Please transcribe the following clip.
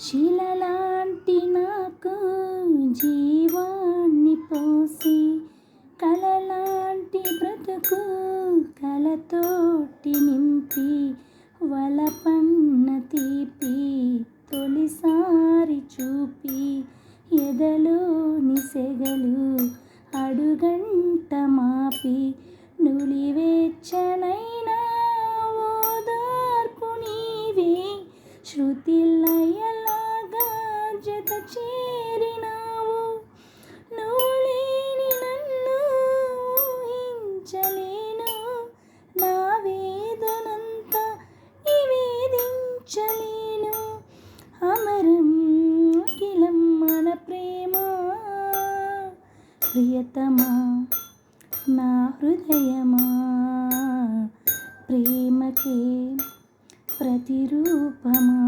శిలలాంటి నాకు జీవాన్ని పోసి, కలలాంటి బ్రతుకు కలతోటి నింపి, వలపన్న తీపి తొలిసారి చూపి, ఎదలోని సెగలు అడుగంట మాపి, నులివేచ్చనైనా ఓదార్పు నీవే, శృతి లయలాగా జత చేరినావు. నువ్వు లేని నన్ను ఊహించలేను, నా వేదనంతా నివేదించలేను. అమరం అఖిలం మన ప్రేమ, ప్రియతమా నా హృదయమా, ప్రేమకే ప్రతిరూపమా.